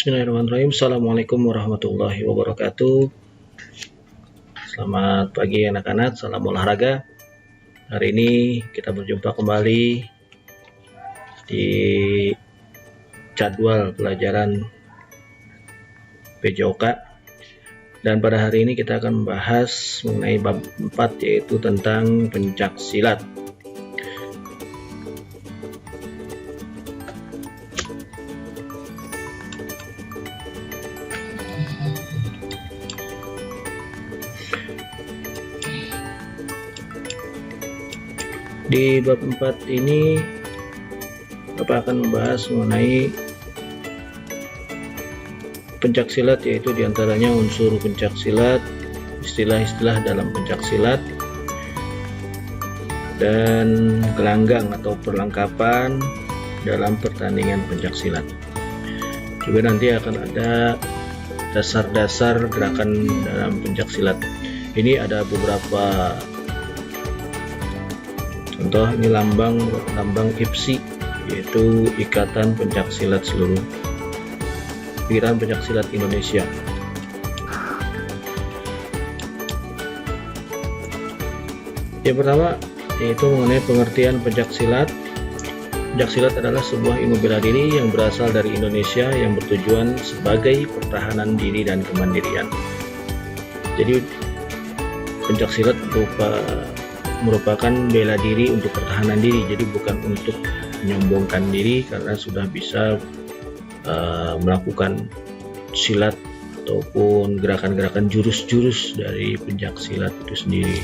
Bismillahirrahmanirrahim. Assalamualaikum warahmatullahi wabarakatuh. Selamat pagi anak-anak, salam olahraga. Hari ini kita berjumpa kembali di jadwal pelajaran PJOK. Dan pada hari ini kita akan membahas mengenai bab 4, yaitu tentang pencak silat. Di bab 4 ini Bapak akan membahas mengenai pencak silat, yaitu diantaranya unsur pencak silat, istilah-istilah dalam pencak silat, dan gelanggang atau perlengkapan dalam pertandingan pencak silat. Juga nanti akan ada dasar-dasar gerakan dalam pencak silat. Ini ada beberapa contoh. Ini lambang IPSI, yaitu Ikatan Pencak Silat Seluruh Pikiran Pencak Silat Indonesia. Yang pertama yaitu mengenai pengertian pencak silat. Pencak silat adalah sebuah ilmu bela diri yang berasal dari Indonesia yang bertujuan sebagai pertahanan diri dan kemandirian. Jadi pencak silat merupakan bela diri untuk pertahanan diri, jadi bukan untuk menyombongkan diri karena sudah bisa melakukan silat ataupun gerakan-gerakan jurus-jurus dari pencak silat itu sendiri.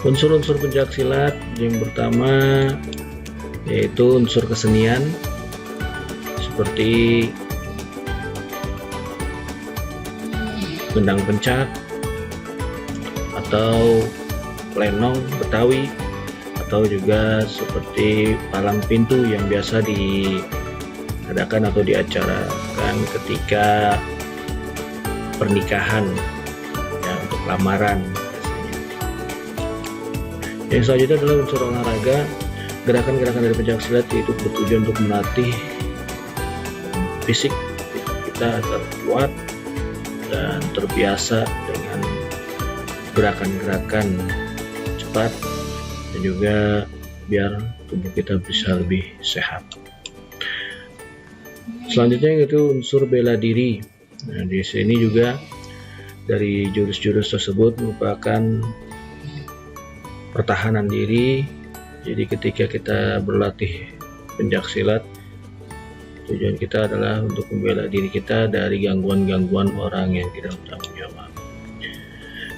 Unsur-unsur pencak silat yang pertama yaitu unsur kesenian seperti gendang pencak atau lenong Betawi, atau juga seperti palang pintu yang biasa diadakan atau diacarakan ketika pernikahan, ya, untuk lamaran. Yang selanjutnya adalah unsur olahraga. Gerakan-gerakan dari pencak silat itu bertujuan untuk melatih fisik kita agar kuat dan terbiasa dengan gerakan-gerakan cepat, dan juga biar tubuh kita bisa lebih sehat. Selanjutnya yaitu unsur bela diri. Nah, di sini juga dari jurus-jurus tersebut merupakan pertahanan diri. Jadi ketika kita berlatih pencak silat, tujuan kita adalah untuk membela diri kita dari gangguan-gangguan orang yang tidak bertanggung jawab.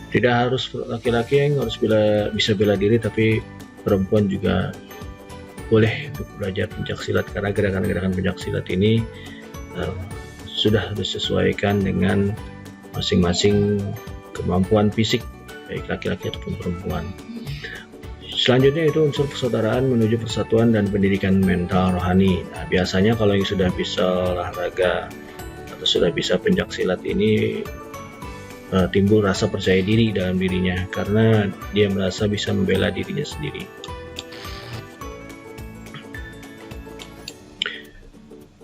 Tidak harus laki-laki yang harus bisa bela diri, tapi perempuan juga boleh untuk belajar pencak silat, karena gerakan-gerakan pencak silat ini sudah disesuaikan dengan masing-masing kemampuan fisik, baik laki-laki ataupun perempuan. Selanjutnya itu unsur persaudaraan menuju persatuan dan pendidikan mental rohani. Nah, biasanya kalau yang sudah bisa olahraga atau sudah bisa pencak silat ini timbul rasa percaya diri dalam dirinya karena dia merasa bisa membela dirinya sendiri.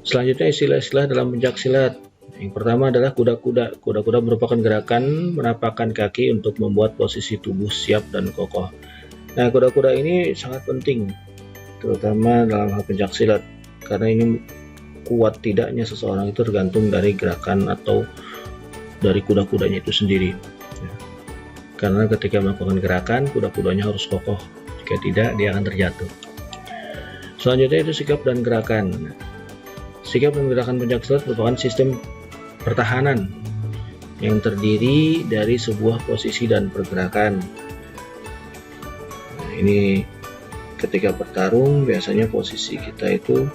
Selanjutnya istilah-istilah dalam pencak silat. Yang pertama adalah kuda-kuda. Kuda-kuda merupakan gerakan menapakkan kaki untuk membuat posisi tubuh siap dan kokoh. Nah, kuda-kuda ini sangat penting, terutama dalam hal pencak silat, karena ini kuat tidaknya seseorang itu tergantung dari gerakan atau dari kuda-kudanya itu sendiri. Karena ketika melakukan gerakan, kuda-kudanya harus kokoh. Jika tidak, dia akan terjatuh. Selanjutnya itu sikap dan gerakan. Sikap dan gerakan pencak silat merupakan sistem pertahanan yang terdiri dari sebuah posisi dan pergerakan. Nah, ini ketika bertarung, biasanya posisi kita itu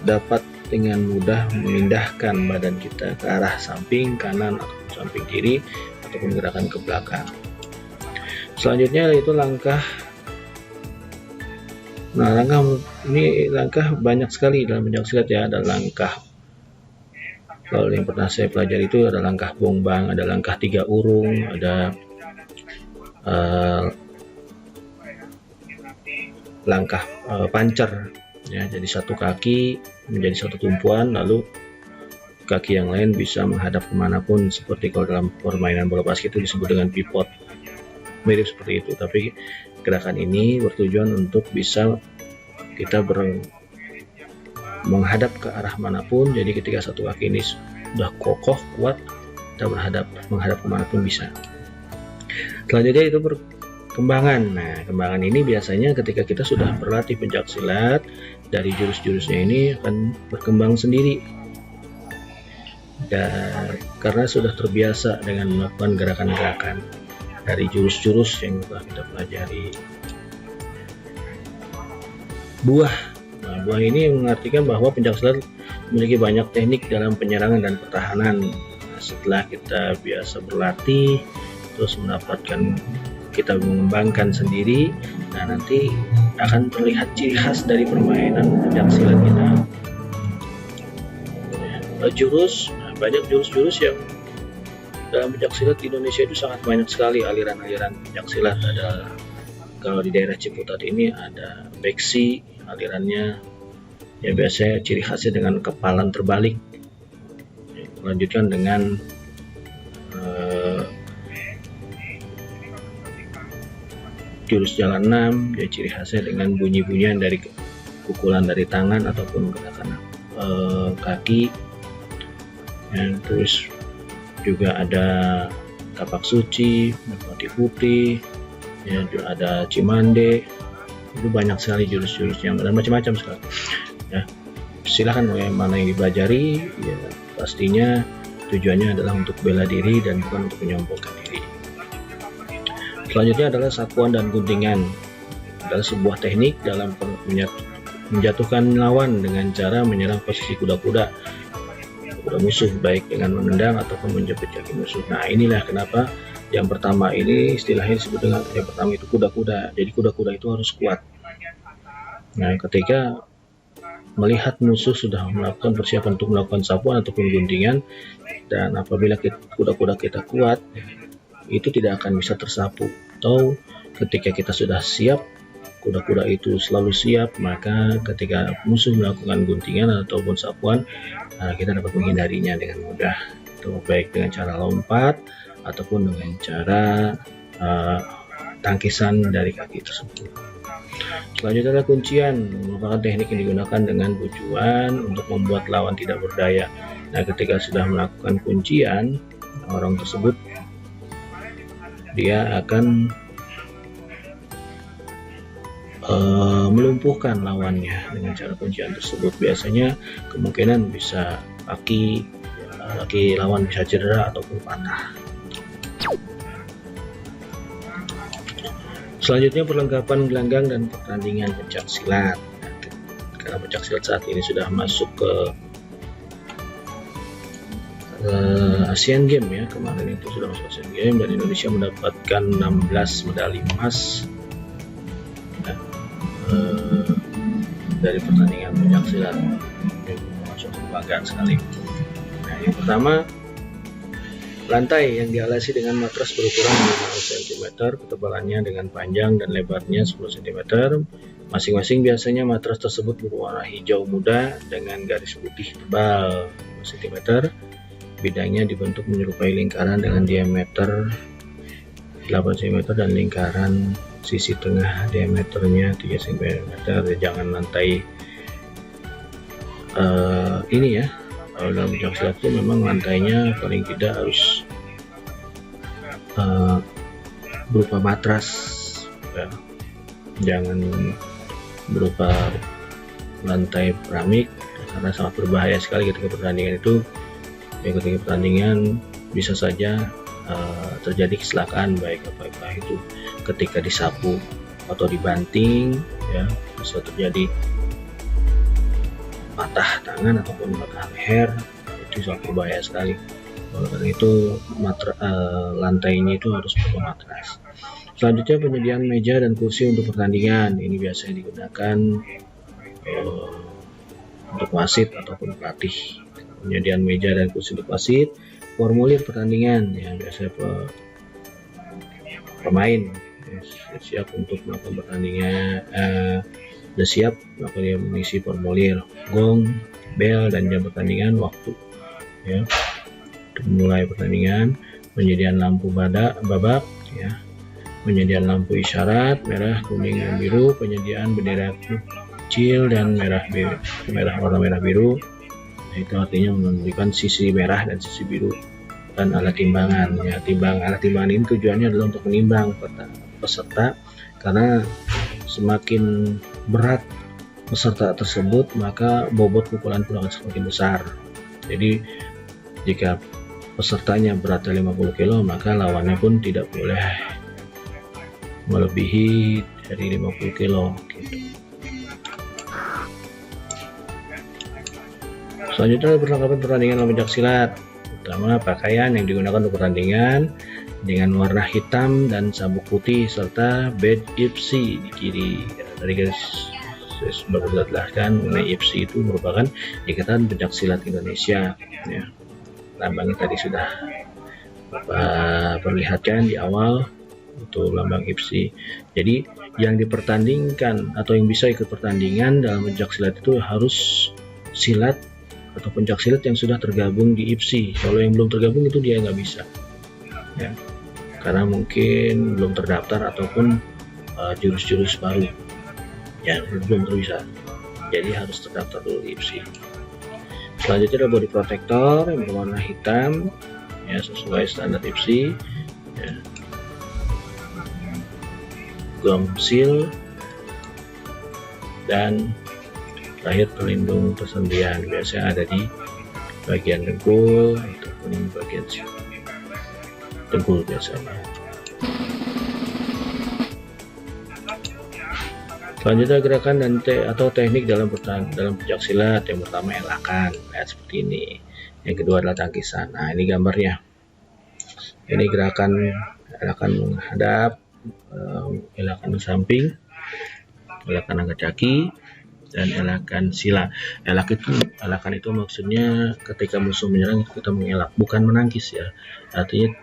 dapat dengan mudah memindahkan badan kita ke arah samping kanan atau samping kiri ataupun gerakan ke belakang. Selanjutnya yaitu langkah. Nah, langkah banyak sekali dalam pencak silat, ya. Ada langkah, kalau yang pernah saya pelajari itu ada langkah bongbang, ada langkah 3 urung, ada langkah pancer ya, jadi satu kaki menjadi satu tumpuan, lalu kaki yang lain bisa menghadap kemanapun, seperti kalau dalam permainan bola basket itu disebut dengan pivot, mirip seperti itu. Tapi gerakan ini bertujuan untuk bisa kita menghadap ke arah manapun. Jadi ketika satu kaki ini sudah kokoh kuat, kita menghadap kemanapun bisa. Selanjutnya itu perkembangan. Nah, kembangan ini biasanya ketika kita sudah berlatih pencaksilat, dari jurus-jurusnya ini akan berkembang sendiri. Dan karena sudah terbiasa dengan melakukan gerakan-gerakan dari jurus-jurus yang telah kita pelajari. Buah. Nah, buah ini mengartikan bahwa pencaksilat memiliki banyak teknik dalam penyerangan dan pertahanan. Nah, setelah kita biasa berlatih, terus kita mengembangkan sendiri, nah nanti akan terlihat ciri khas dari permainan pencaksilat kita. Jurus, banyak jurus-jurus yang dalam pencaksilat di Indonesia itu sangat banyak sekali aliran-aliran pencaksilat. Ada, kalau di daerah Ciputat ini ada beksi alirannya, ya biasanya ciri khasnya dengan kepalan terbalik. Lanjutkan dengan jurus jalan 6, ya ciri khasnya dengan bunyi-bunyian dari pukulan dari tangan ataupun gerakan kaki. Dan terus juga ada kapak suci, merpati putih, ya juga ada cimande. Itu banyak sekali jurus-jurus yang dan macam-macam sekali. Ya, silahkan mana yang dipelajari, ya pastinya tujuannya adalah untuk bela diri dan bukan untuk menyombongkan diri. Selanjutnya adalah sapuan dan guntingan. Adalah sebuah teknik dalam menjatuhkan lawan dengan cara menyerang posisi kuda-kuda musuh, baik dengan menendang ataupun menjepit kaki musuh. Nah, inilah kenapa yang pertama ini istilahnya disebut dengan yang pertama itu kuda-kuda. Jadi kuda-kuda itu harus kuat. Nah, ketika melihat musuh sudah melakukan persiapan untuk melakukan sapuan ataupun guntingan, dan apabila kuda-kuda kita kuat, itu tidak akan bisa tersapu. Atau ketika kita sudah siap, kuda-kuda itu selalu siap, maka ketika musuh melakukan guntingan ataupun sapuan, kita dapat menghindarinya dengan mudah. Itu baik dengan cara lompat ataupun dengan cara tangkisan dari kaki tersebut. Selanjutnya adalah kuncian, merupakan teknik yang digunakan dengan tujuan untuk membuat lawan tidak berdaya. Nah, ketika sudah melakukan kuncian, orang tersebut dia akan melumpuhkan lawannya dengan cara kuncian tersebut. Biasanya kemungkinan bisa kaki lawan bisa cedera ataupun patah. Selanjutnya perlengkapan gelanggang dan pertandingan pencaksilat. Karena pencaksilat saat ini sudah masuk ke Asian Games, ya, kemarin itu sudah masuk Asian Games dan Indonesia mendapatkan 16 medali emas dari pertandingan pencaksilat. Masuk kebanggaan sekali. Nah, yang pertama, lantai yang dialasi dengan matras berukuran 5 cm, ketebalannya dengan panjang dan lebarnya 10 cm. Masing-masing biasanya matras tersebut berwarna hijau muda dengan garis putih tebal 5 cm. Bidangnya dibentuk menyerupai lingkaran dengan diameter 8 cm dan lingkaran sisi tengah diameternya 3 cm. Jangan lantai ini ya. Kalau dalam pencaksilat itu memang lantainya paling tidak harus berupa matras, ya. Jangan berupa lantai keramik, karena sangat berbahaya sekali ketika pertandingan itu. Ya, ketika pertandingan bisa saja terjadi kecelakaan, baik apakah itu ketika disapu atau dibanting, ya, bisa terjadi patah tangan ataupun patah leher. Itu sangat berbahaya sekali. Oleh karena itu lantainya itu harus bermatras. Selanjutnya penyediaan meja dan kursi untuk pertandingan. Ini biasanya digunakan untuk wasit ataupun pelatih. Penyediaan meja dan kursi untuk wasit. Formulir pertandingan, ya, biasanya pemain siap untuk melakukan pertandingan Sudah siap, maka dia mengisi formulir gong, bel, dan jam pertandingan, waktu ya untuk mulai pertandingan, penyediaan lampu babak ya, penyediaan lampu isyarat merah, kuning, dan biru, penyediaan bendera kecil dan warna merah biru. Nah, itu artinya menunjukkan sisi merah dan sisi biru, dan alat timbangan ya. Alat timbangan ini tujuannya adalah untuk menimbang peserta, karena semakin berat peserta tersebut maka bobot pukulan pun akan semakin besar. Jadi jika pesertanya beratnya 50 kg, maka lawannya pun tidak boleh melebihi dari 50 kg gitu. Selanjutnya perlengkapan pertandingan dalam pencaksilat. Pertama, pakaian yang digunakan untuk pertandingan dengan warna hitam dan sabuk putih serta badge IPSI di kiri. Tadi guys baru kita jelaskan mengenai IPSI itu merupakan Ikatan Pencaksilat Indonesia ya. Lambangnya tadi sudah perlihatkan di awal, untuk lambang IPSI. Jadi yang dipertandingkan atau yang bisa ikut pertandingan dalam pencaksilat itu harus silat atau pencaksilat yang sudah tergabung di IPSI. Kalau yang belum tergabung itu dia nggak bisa ya, karena mungkin belum terdaftar ataupun jurus-jurus baru ya, belum bisa, jadi harus terdaftar dulu di IPSI. Selanjutnya ada body protector yang berwarna hitam ya, sesuai standar IPSI ya. Gum seal dan terakhir pelindung persendian, biasanya ada di bagian dengkul ataupun bagian dengkul biasanya. Selanjutnya gerakan dan atau teknik dalam pencaksilat. Yang pertama elakan, lihat seperti ini. Yang kedua adalah tangkisan. Nah, ini gambarnya. Ini gerakan elakan menghadap, elakan ke samping, elakan angkat kaki, dan elakan sila. Elakan itu maksudnya ketika musuh menyerang kita mengelak, bukan menangkis ya. Artinya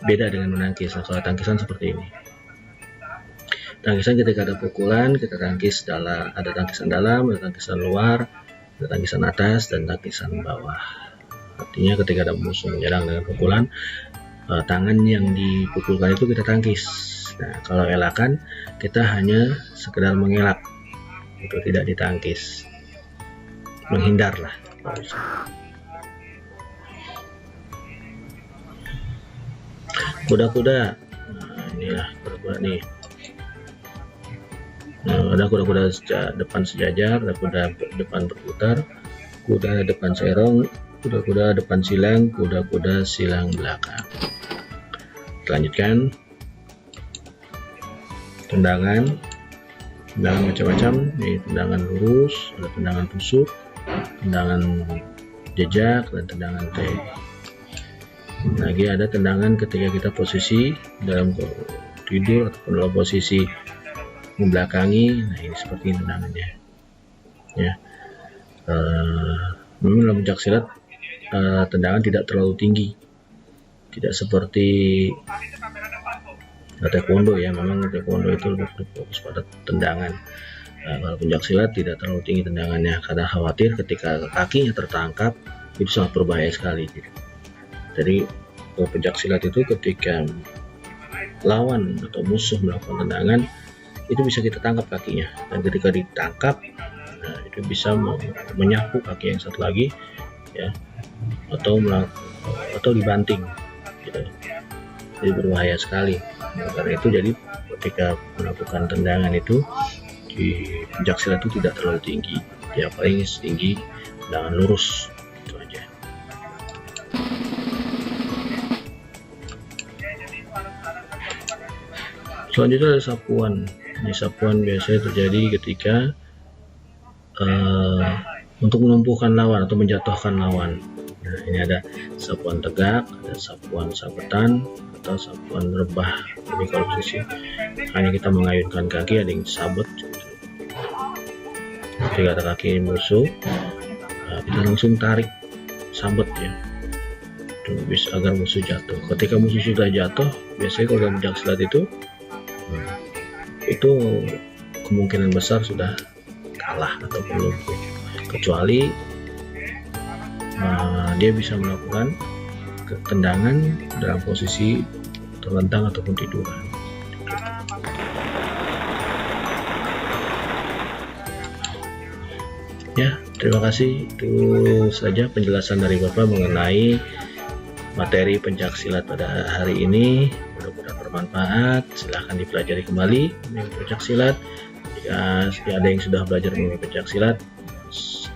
beda dengan menangkis. Nah, kalau tangkisan seperti ini. Tangkisan ketika ada pukulan, kita tangkis dalam, ada tangkisan dalam, ada tangkisan luar, ada tangkisan atas, dan tangkisan bawah. Artinya ketika ada musuh menyerang dengan pukulan, tangan yang dipukulkan itu kita tangkis. Nah, kalau elakan kita hanya sekedar mengelak, itu tidak ditangkis, menghindar lah. Kuda-kuda, nah, inilah kuda-kuda nih. Nah, ada kuda-kuda depan sejajar, ada kuda depan berputar, kuda depan serong, kuda-kuda depan silang, kuda-kuda silang belakang. Lanjutkan tendangan macam-macam nih, tendangan lurus, ada tendangan tusuk, tendangan jejak, dan tendangan T. Lagi ada tendangan ketika kita posisi dalam tidur ataupun dalam posisi membelakangi. Nah, ini seperti tendangannya ya. Memang dalam pencaksilat tendangan tidak terlalu tinggi, tidak seperti taekwondo ya. Memang taekwondo itu lebih fokus pada tendangan. Kalau pencaksilat tidak terlalu tinggi tendangannya, karena khawatir ketika kakinya tertangkap itu sangat berbahaya sekali. Jadi pencaksilat itu ketika lawan atau musuh melakukan tendangan, itu bisa kita tangkap kakinya, dan ketika ditangkap, nah, itu bisa menyapu kaki yang satu lagi ya, atau dibanting gitu. Jadi berbahaya sekali. Nah, karena itu jadi ketika melakukan tendangan itu di pencaksilat itu tidak terlalu tinggi ya, paling setinggi tendangan lurus, itu aja. Selanjutnya ada sapuan. Ini sapuan biasanya terjadi ketika untuk menumpukan lawan atau menjatuhkan lawan. Nah, ini ada sapuan tegak, ada sapuan sabetan, atau sapuan rebah. Jadi kalau posisi hanya kita mengayunkan kaki, ada yang sabet. Ketika ada kaki musuh, kita langsung tarik sabet ya, bisa agar musuh jatuh. Ketika musuh sudah jatuh, biasanya kalau dalam pencaksilat itu kemungkinan besar sudah kalah ataupun lumpuh, kecuali dia bisa melakukan tendangan dalam posisi terlentang ataupun tiduran. Ya, terima kasih. Itu saja penjelasan dari Bapak mengenai materi pencaksilat pada hari ini. Mudah-mudahan bermanfaat. Silahkan dipelajari kembali mengenai pencaksilat. Jika ada yang sudah belajar mengenai pencaksilat,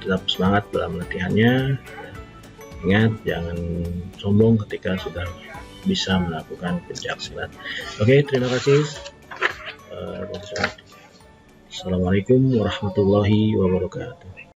tetap semangat dalam latihannya. Ingat, jangan sombong ketika sudah bisa melakukan pencaksilat. Oke, terima kasih. Assalamualaikum warahmatullahi wabarakatuh.